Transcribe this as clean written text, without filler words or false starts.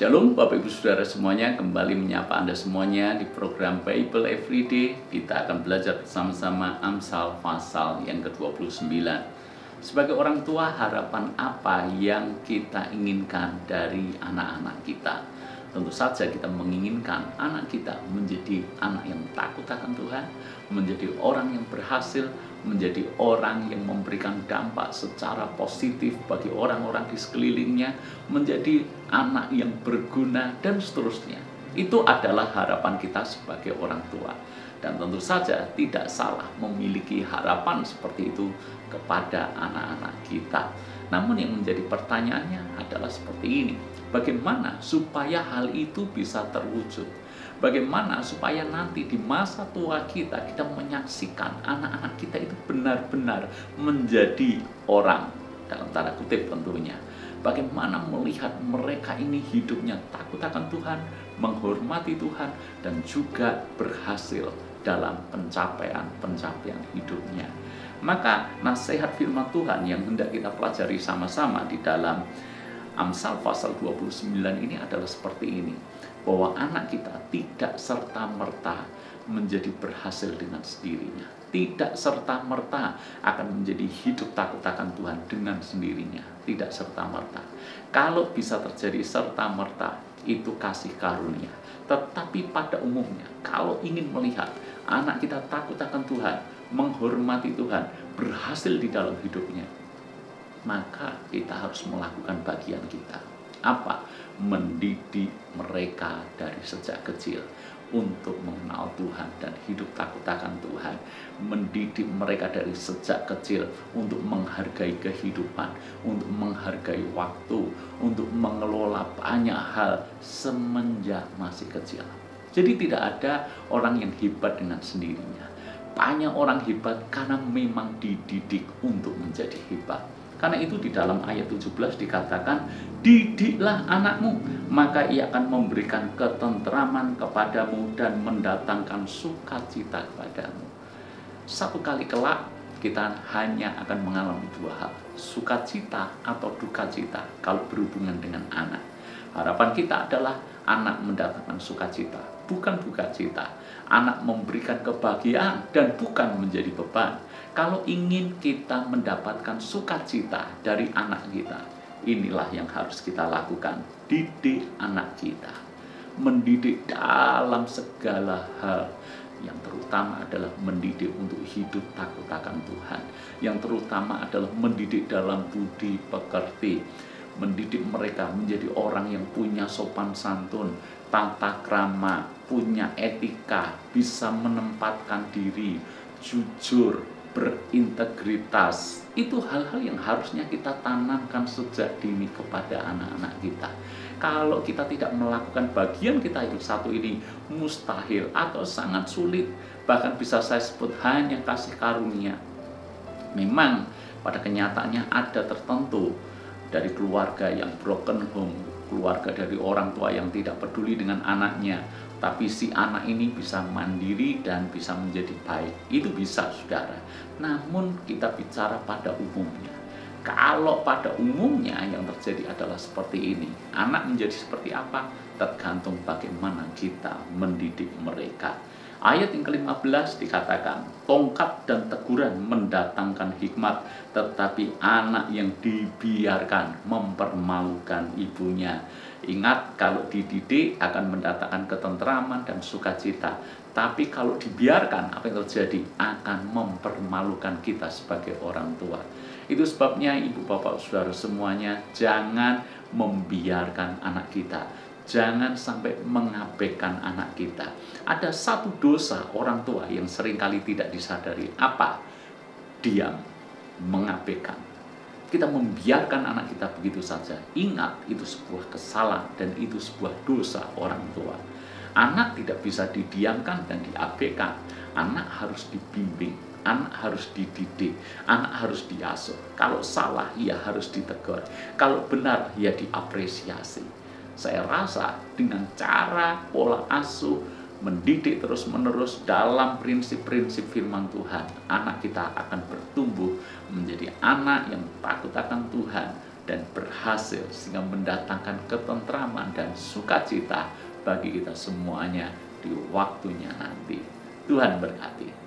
Shalom Bapak Ibu Saudara semuanya, kembali menyapa Anda semuanya di program Bible Everyday. Kita akan belajar bersama-sama Amsal pasal yang ke-29. Sebagai orang tua, harapan apa yang kita inginkan dari anak-anak kita? Tentu saja kita menginginkan anak kita menjadi anak yang takut akan Tuhan, menjadi orang yang berhasil, menjadi orang yang memberikan dampak secara positif bagi orang-orang di sekelilingnya, menjadi anak yang berguna, dan seterusnya. Itu adalah harapan kita sebagai orang tua. Dan tentu saja tidak salah memiliki harapan seperti itu kepada anak-anak kita. Namun yang menjadi pertanyaannya adalah seperti ini. Bagaimana supaya hal itu bisa terwujud? Bagaimana supaya nanti di masa tua kita menyaksikan anak-anak kita itu benar-benar menjadi orang, dalam tanda kutip tentunya. Bagaimana melihat mereka ini hidupnya takut akan Tuhan, menghormati Tuhan, dan juga berhasil dalam pencapaian hidupnya. Maka nasihat firman Tuhan yang hendak kita pelajari sama-sama di dalam Amsal pasal 29 ini adalah seperti ini, bahwa anak kita tidak serta-merta menjadi berhasil dengan sendirinya, tidak serta-merta akan menjadi hidup takut akan Tuhan dengan sendirinya, tidak serta-merta. Kalau bisa terjadi serta-merta, itu kasih karunia. Tetapi pada umumnya, kalau ingin melihat anak kita takut akan Tuhan, menghormati Tuhan, berhasil di dalam hidupnya, maka kita harus melakukan bagian kita. Apa? Mendidik mereka dari sejak kecil untuk mengenal Tuhan dan hidup takut akan Tuhan. Mendidik mereka dari sejak kecil untuk menghargai kehidupan, untuk menghargai waktu, untuk mengelola banyak hal semenjak masih kecil. Jadi tidak ada orang yang hebat dengan sendirinya. Banyak orang hebat karena memang dididik untuk menjadi hebat. Karena itu di dalam ayat 17 dikatakan, didiklah anakmu, maka ia akan memberikan ketentraman kepadamu dan mendatangkan sukacita kepadamu. Satu kali kelak kita hanya akan mengalami dua hal, sukacita atau duka cita kalau berhubungan dengan anak. Harapan kita adalah anak mendatangkan sukacita, bukan duka cita. Anak memberikan kebahagiaan dan bukan menjadi beban. Kalau ingin kita mendapatkan sukacita dari anak kita, inilah yang harus kita lakukan. Didik anak kita. Mendidik dalam segala hal. Yang terutama adalah mendidik untuk hidup takut akan Tuhan. Yang terutama adalah mendidik dalam budi pekerti. Mendidik mereka menjadi orang yang punya sopan santun, tata krama, punya etika, bisa menempatkan diri, jujur, berintegritas. Itu hal-hal yang harusnya kita tanamkan sejak dini kepada anak-anak kita. Kalau kita tidak melakukan bagian kita itu satu ini, mustahil atau sangat sulit, bahkan bisa saya sebut hanya kasih karunia. Memang pada kenyataannya ada tertentu dari keluarga yang broken home, keluarga dari orang tua yang tidak peduli dengan anaknya, tapi si anak ini bisa mandiri dan bisa menjadi baik. Itu bisa, saudara. Namun kita bicara pada umumnya. Kalau pada umumnya yang terjadi adalah seperti ini. Anak menjadi seperti apa? Tergantung bagaimana kita mendidik mereka. Ayat yang ke-15 dikatakan, tongkat dan teguran mendatangkan hikmat, tetapi anak yang dibiarkan mempermalukan ibunya. Ingat, kalau dididik akan mendatangkan ketentraman dan sukacita. Tapi kalau dibiarkan, apa yang terjadi? Akan mempermalukan kita sebagai orang tua. Itu sebabnya ibu bapak saudara semuanya, jangan membiarkan anak kita. Jangan sampai mengabaikan anak kita. Ada satu dosa orang tua yang seringkali tidak disadari. Apa? Diam, mengabaikan. Kita membiarkan anak kita begitu saja. Ingat, itu sebuah kesalahan dan itu sebuah dosa orang tua. Anak tidak bisa didiamkan dan diabaikan. Anak harus dibimbing, anak harus dididik, anak harus diasuh. Kalau salah, ia harus ditegur. Kalau benar, ia diapresiasi. Saya rasa dengan cara pola asuh, mendidik terus-menerus dalam prinsip-prinsip firman Tuhan, anak kita akan bertumbuh menjadi anak yang takut akan Tuhan dan berhasil sehingga mendatangkan ketentraman dan sukacita bagi kita semuanya di waktunya nanti. Tuhan berkati.